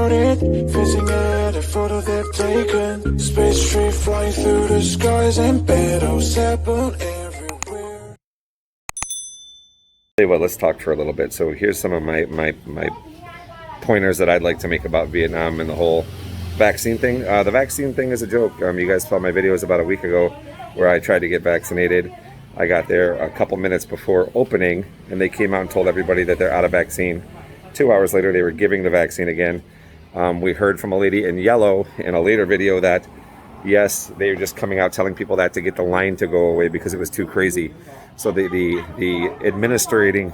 about it. Facing at a photo they've taken. Space tree flying through the skies and battles happen everywhere. Well, let's talk for a little bit. So here's some of my pointers that I'd like to make about Vietnam and the whole vaccine thing. The vaccine thing is a joke. You guys saw my videos about a week ago where I tried to get vaccinated. I got there a couple minutes before opening, and they came out and told everybody that they're out of vaccine. 2 hours later, they were giving the vaccine again. We heard from a lady in yellow in a later video that, yes, they were just coming out telling people that to get the line to go away because it was too crazy. So the administering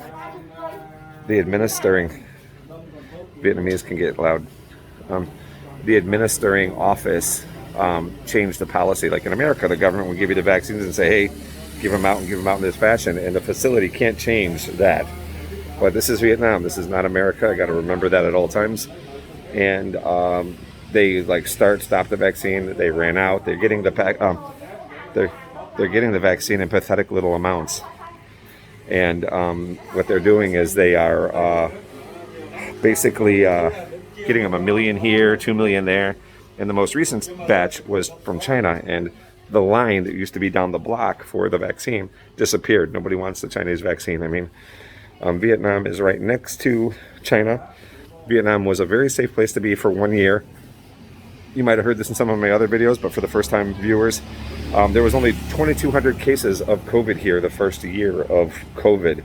Vietnamese can get loud. The administering office changed the policy. Like in America, the government would give you the vaccines and say, hey, give them out in this fashion, and the facility can't change that. But this is Vietnam. This is not America. I got to remember that at all times. And they like stop the vaccine. They ran out. They're getting the they're getting the vaccine in pathetic little amounts. And what they're doing is they are basically getting them 1 million here, 2 million there. And the most recent batch was from China, and the line that used to be down the block for the vaccine disappeared. Nobody wants the Chinese vaccine. I mean, Vietnam is right next to China. Vietnam was a very safe place to be for 1 year. You might have heard this in some of my other videos, but for the first time viewers, there was only 2,200 cases of COVID here the first year of COVID,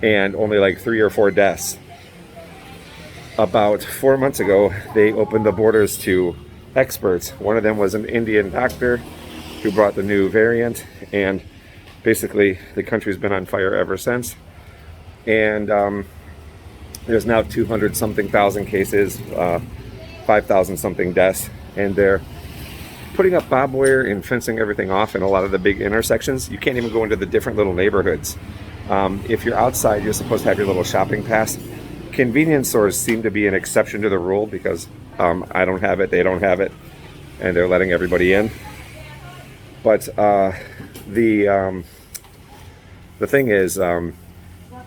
and only like 3 or 4 deaths. About 4 months ago, they opened the borders to experts. One of them was an Indian doctor who brought the new variant, and basically the country's been on fire ever since. And there's now 200 something thousand cases, 5,000 something deaths, and they're putting up barbed wire and fencing everything off in a lot of the big intersections. You can't even go into the different little neighborhoods. If you're outside, you're supposed to have your little shopping pass. Convenience stores seem to be an exception to the rule because I don't have it, they don't have it, and they're letting everybody in. But the thing is,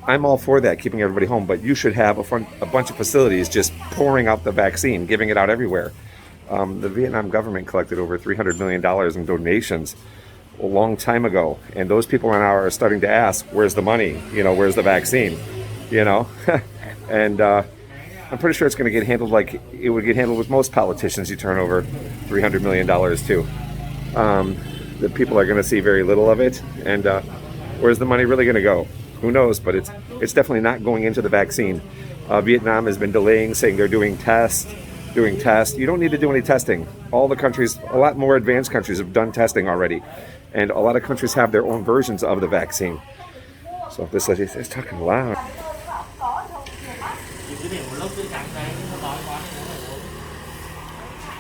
I'm all for that, keeping everybody home, but you should have a bunch of facilities just pouring out the vaccine, giving it out everywhere. The Vietnam government collected over $300 million in donations a long time ago, and those people now are starting to ask, where's the money? You know, where's the vaccine? You know? And I'm pretty sure it's going to get handled like it would get handled with most politicians you turn over $300 million to. The people are going to see very little of it, and where's the money really going to go? Who knows? But it's definitely not going into the vaccine. Vietnam has been delaying, saying they're doing tests. You don't need to do any testing. All the countries, a lot more advanced countries, have done testing already, and a lot of countries have their own versions of the vaccine. So this lady is talking loud.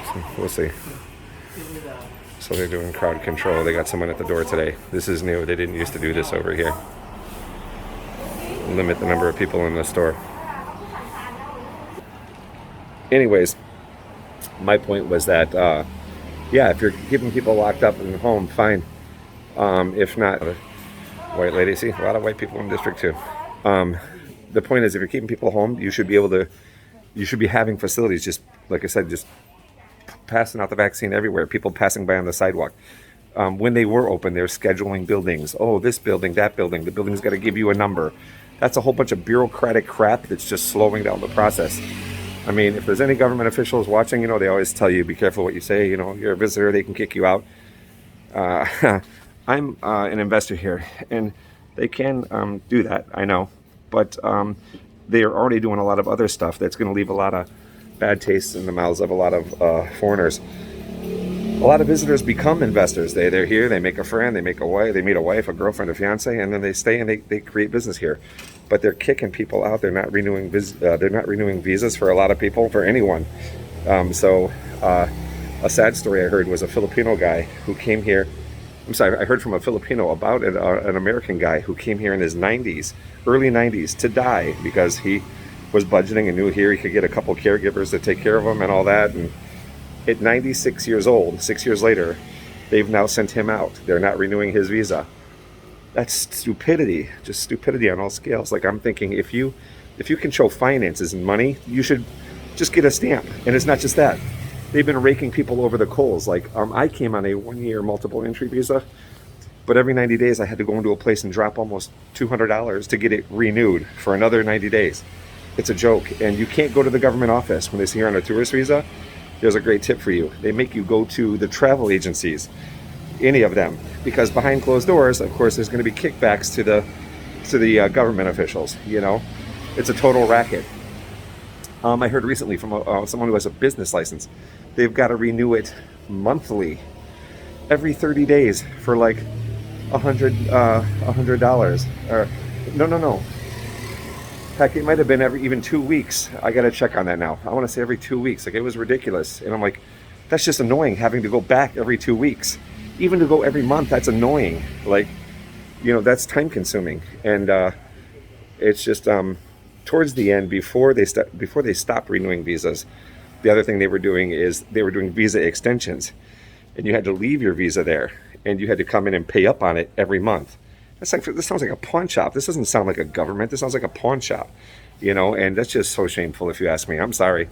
So we'll see. So they're doing crowd control. They got someone at the door today. This is new. They didn't used to do this over here. Limit the number of people in the store. Anyways, my point was that, yeah, if you're keeping people locked up in the home, fine. If not, white lady, see, a lot of white people in District 2. The point is, if you're keeping people home, you should be having facilities, just like I said, just passing out the vaccine everywhere, people passing by on the sidewalk. When they were open, they're scheduling buildings. Oh, this building, that building, the building's got to give you a number. That's a whole bunch of bureaucratic crap that's just slowing down the process. I mean, if there's any government officials watching, you know, they always tell you, be careful what you say, you know, you're a visitor, they can kick you out. I'm an investor here, and they can do that, I know, but they are already doing a lot of other stuff that's going to leave a lot of bad tastes in the mouths of a lot of foreigners. A lot of visitors become investors. They're here, they make a friend, they meet a wife, a girlfriend, a fiance, and then they stay and they create business here. But they're kicking people out. They're not renewing visas for a lot of people, for anyone. So a sad story I heard was a Filipino guy who came here. I'm sorry, I heard from a Filipino about an American guy who came here in his 90s, early 90s, to die because he was budgeting and knew here he could get a couple caregivers to take care of him and all that. And at 96 years old, 6 years later, they've now sent him out. They're not renewing his visa. That's stupidity, just stupidity on all scales. Like, I'm thinking, if you can show finances and money, you should just get a stamp. And it's not just that. They've been raking people over the coals. Like, I came on a 1-year multiple entry visa, but every 90 days I had to go into a place and drop almost $200 to get it renewed for another 90 days. It's a joke. And you can't go to the government office when they see you're on a tourist visa. There's a great tip for you. They make you go to the travel agencies, any of them, because behind closed doors, of course, there's going to be kickbacks to the government officials. You know, it's a total racket. I heard recently from someone who has a business license, they've got to renew it monthly, every 30 days for like $100. Or no. Heck, it might have been even 2 weeks. I got to check on that now. I want to say every 2 weeks. Like, it was ridiculous. And I'm like, that's just annoying having to go back every 2 weeks. Even to go every month, that's annoying. Like, you know, that's time consuming. And it's just towards the end, before they stopped renewing visas, the other thing they were doing is they were doing visa extensions. And you had to leave your visa there. And you had to come in and pay up on it every month. This sounds like a pawn shop. This doesn't sound like a government. This sounds like a pawn shop, you know, and that's just so shameful if you ask me. I'm sorry.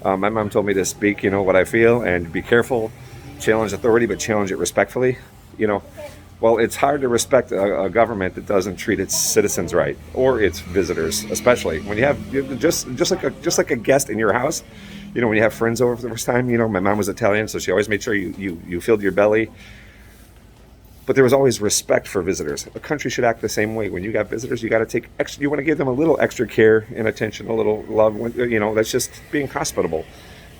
My mom told me to speak, you know, what I feel and be careful, challenge authority, but challenge it respectfully. You know, well, it's hard to respect a government that doesn't treat its citizens right, or its visitors, especially when you have just like a guest in your house. You know, when you have friends over for the first time, you know, my mom was Italian, so she always made sure you filled your belly. But there was always respect for visitors. A country should act the same way. When you got visitors, you got to take extra. You want to give them a little extra care and attention, a little love. You know, that's just being hospitable.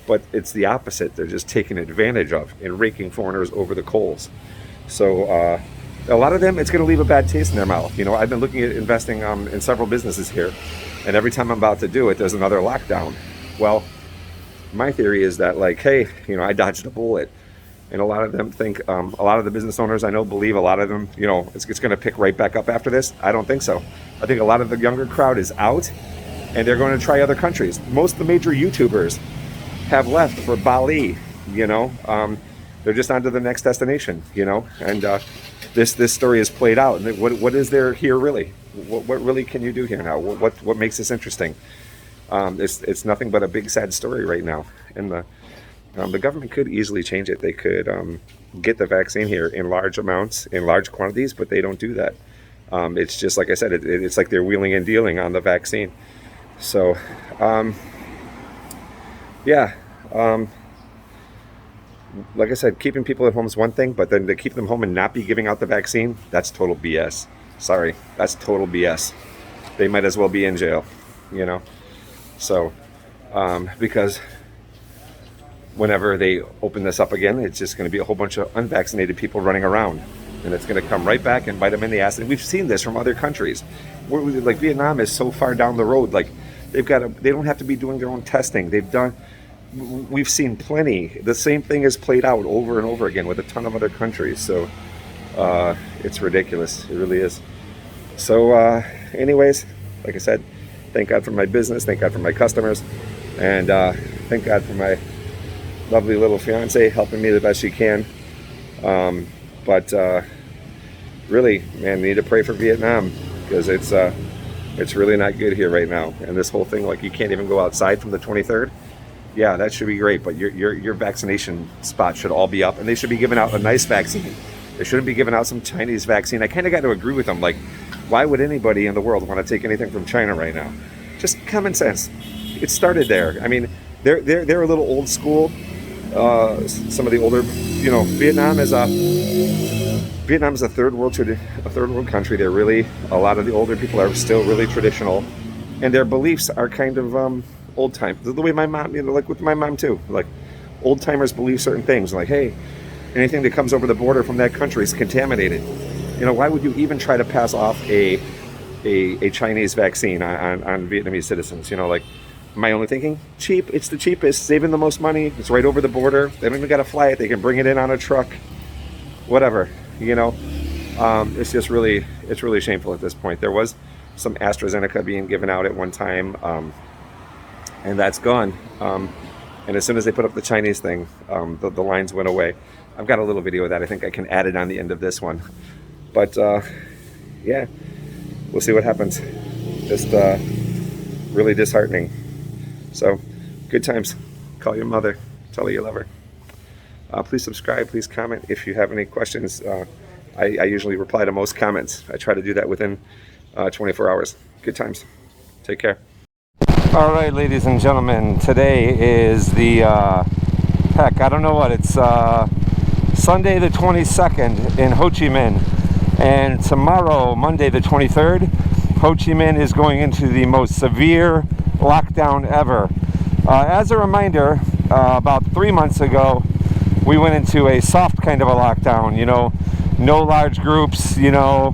But it's the opposite. They're just taking advantage of and raking foreigners over the coals. So a lot of them, it's going to leave a bad taste in their mouth. You know, I've been looking at investing in several businesses here, and every time I'm about to do it, there's another lockdown. Well, my theory is that, like, hey, you know, I dodged a bullet. And a lot of them think, a lot of the business owners I know believe a lot of them, you know, it's going to pick right back up after this. I don't think so. I think a lot of the younger crowd is out, and they're going to try other countries. Most of the major YouTubers have left for Bali, you know. They're just on to the next destination, you know. And this story is played out. And what is there here really? What really can you do here now? What makes this interesting? It's nothing but a big sad story right now. And the government could easily change it. They could get the vaccine here in large amounts, in large quantities, but they don't do that. It's just, like I said, it's like they're wheeling and dealing on the vaccine. So, yeah. Like I said, keeping people at home is one thing, but then to keep them home and not be giving out the vaccine, that's total BS. Sorry, that's total BS. They might as well be in jail, you know? So, because whenever they open this up again, it's just going to be a whole bunch of unvaccinated people running around, and it's going to come right back and bite them in the ass. And we've seen this from other countries. Like Vietnam is so far down the road. Like they don't have to be doing their own testing. We've seen plenty. The same thing is played out over and over again with a ton of other countries. So it's ridiculous. It really is. So anyways, like I said, thank God for my business. Thank God for my customers, and thank God for my lovely little fiance helping me the best she can. But really, man, need to pray for Vietnam, because it's really not good here right now. And this whole thing, like, you can't even go outside from the 23rd. Yeah, that should be great, but your vaccination spot should all be up, and they should be giving out a nice vaccine. They shouldn't be giving out some Chinese vaccine. I kind of got to agree with them. Like, why would anybody in the world want to take anything from China right now? Just common sense. It started there. I mean, they're a little old school. Some of the older, you know, Vietnam is a third world country. They're really, a lot of the older people are still really traditional, and their beliefs are kind of old time. The way my mom, you know, like with my mom too, like old timers believe certain things. Like, hey, anything that comes over the border from that country is contaminated. You know, why would you even try to pass off a Chinese vaccine on Vietnamese citizens? You know, like, my only thinking, cheap. It's the cheapest, saving the most money. It's right over the border. They don't even got to fly it. They can bring it in on a truck, whatever. You know, it's just really, it's really shameful at this point. There was some AstraZeneca being given out at one time, and that's gone. And as soon as they put up the Chinese thing, the lines went away. I've got a little video of that. I think I can add it on the end of this one. But yeah, we'll see what happens. Just really disheartening. So Good times. Call your mother. Tell her you love her. Please subscribe. Please comment if you have any questions. I usually reply to most comments. I try to do that within 24 hours. Good times. Take care. All right, ladies and gentlemen. Today is the, heck, I don't know what. It's Sunday the 22nd in Ho Chi Minh. And tomorrow, Monday the 23rd, Ho Chi Minh is going into the most severe lockdown ever. As a reminder, about 3 months ago, we went into a soft kind of a lockdown, you know, no large groups, you know,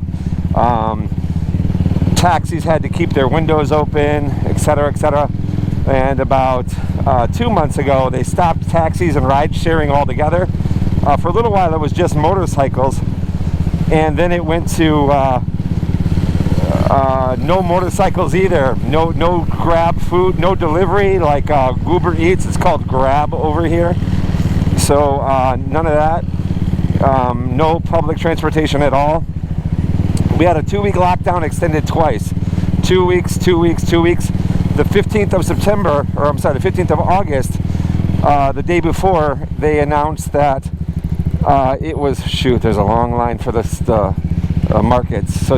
taxis had to keep their windows open, etc., etc. And about 2 months ago, they stopped taxis and ride sharing altogether. For a little while, it was just motorcycles. And then it went to no motorcycles either. No Grab food, no delivery like Uber Eats. It's called Grab over here. So none of that. No public transportation at all. We had a 2-week lockdown extended twice. 2 weeks, 2 weeks, 2 weeks. The 15th of September, or I'm sorry, the 15th of August, the day before, they announced that it was, shoot, there's a long line for the markets. So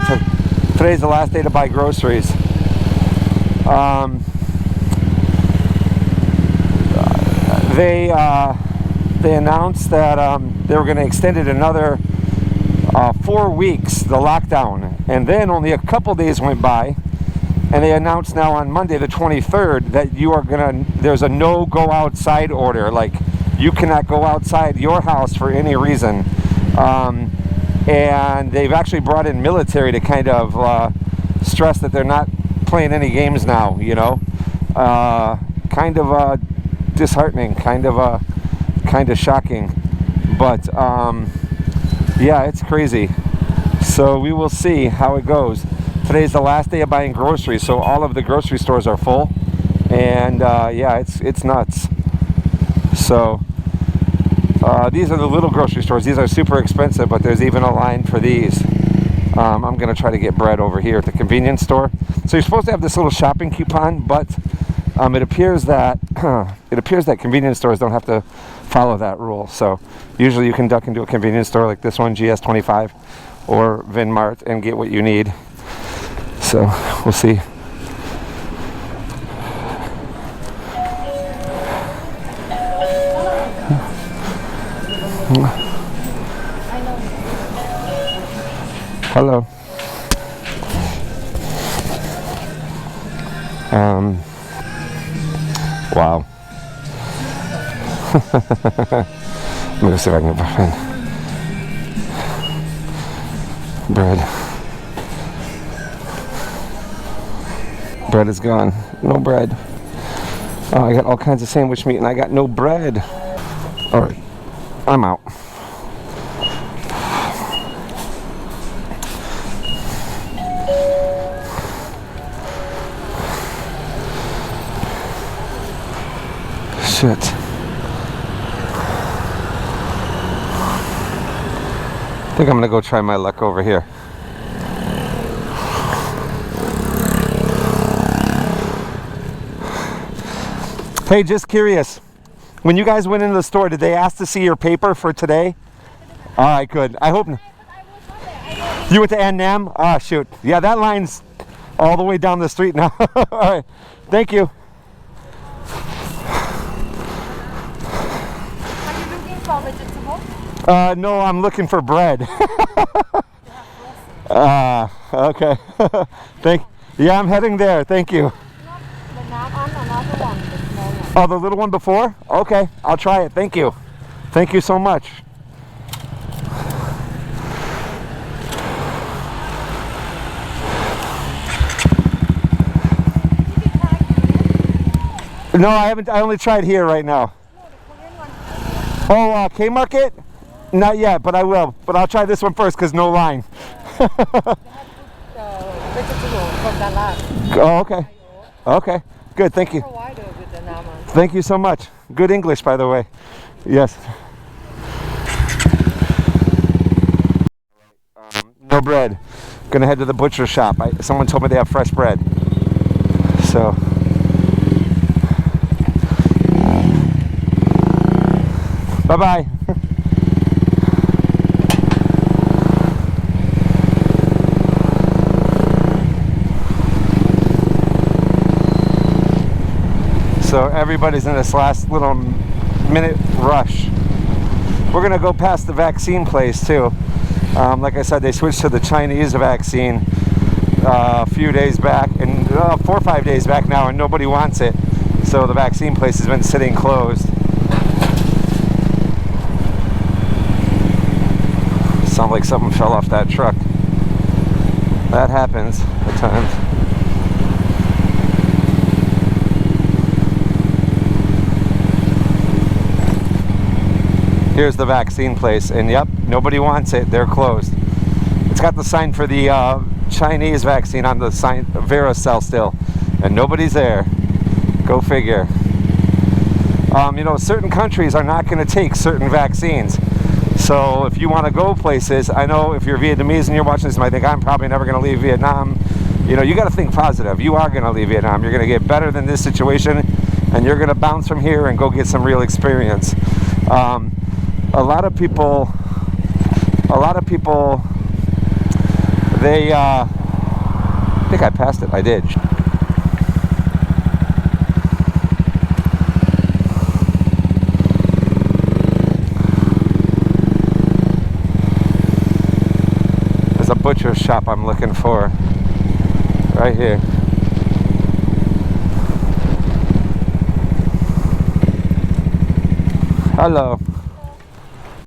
today's the last day to buy groceries. They announced that they were going to extend it another 4 weeks, the lockdown. And then only a couple days went by, and they announced now on Monday the 23rd that there's a no go outside order. Like, you cannot go outside your house for any reason. And they've actually brought in military to kind of stress that they're not playing any games now, you know. Kind of disheartening, kind of shocking. But yeah, it's crazy. So we will see how it goes. Today's the last day of buying groceries, so all of the grocery stores are full. And yeah, it's nuts. So these are the little grocery stores. These are super expensive, but there's even a line for these. I'm gonna try to get bread over here at the convenience store. So you're supposed to have this little shopping coupon, but it appears that convenience stores don't have to follow that rule. So usually you can duck into a convenience store like this one, GS25 or Vinmart, and get what you need. So we'll see. Hello. Wow. Let me go see if I can get my pen. Bread. Bread is gone. No bread. Oh, I got all kinds of sandwich meat and I got no bread. All right, I'm out. Shit. I think I'm gonna go try my luck over here. Hey, just curious. When you guys went into the store, did they ask to see your paper for today? All right, good. I hope. You went to Annam? Ah, shoot. Yeah, that line's all the way down the street now. All right. Thank you. Are you looking for vegetables? No, I'm looking for bread. Okay. Yeah, I'm heading there. Thank you. Oh, the little one before? Okay, I'll try it. Thank you. Thank you so much. No, I haven't. I only tried here right now. Oh, K Market? Not yet, but I will. But I'll try this one first because no line. Oh, okay. Okay. Good. Thank you. Thank you so much. Good English, by the way. Yes. No bread. Gonna head to the butcher shop. Someone told me they have fresh bread. So Bye-bye. So everybody's in this last little minute rush. We're gonna go past the vaccine place too. Like I said, they switched to the Chinese vaccine a few days back, and 4 or 5 days back now, and nobody wants it. So the vaccine place has been sitting closed. Sounds like something fell off that truck. That happens at times. Here's the vaccine place, and yep, nobody wants it. They're closed. It's got the sign for the Chinese vaccine on the sign, varicella still, and nobody's there. Go figure. You know, certain countries are not going to take certain vaccines. So if you want to go places, I know if you're Vietnamese and you're watching this, you might think I'm probably never going to leave Vietnam. You know, you got to think positive. You are going to leave Vietnam. You're going to get better than this situation, and you're going to bounce from here and go get some real experience. A lot of people, they, I think I passed it. I did. There's a butcher shop I'm looking for right here. Hello.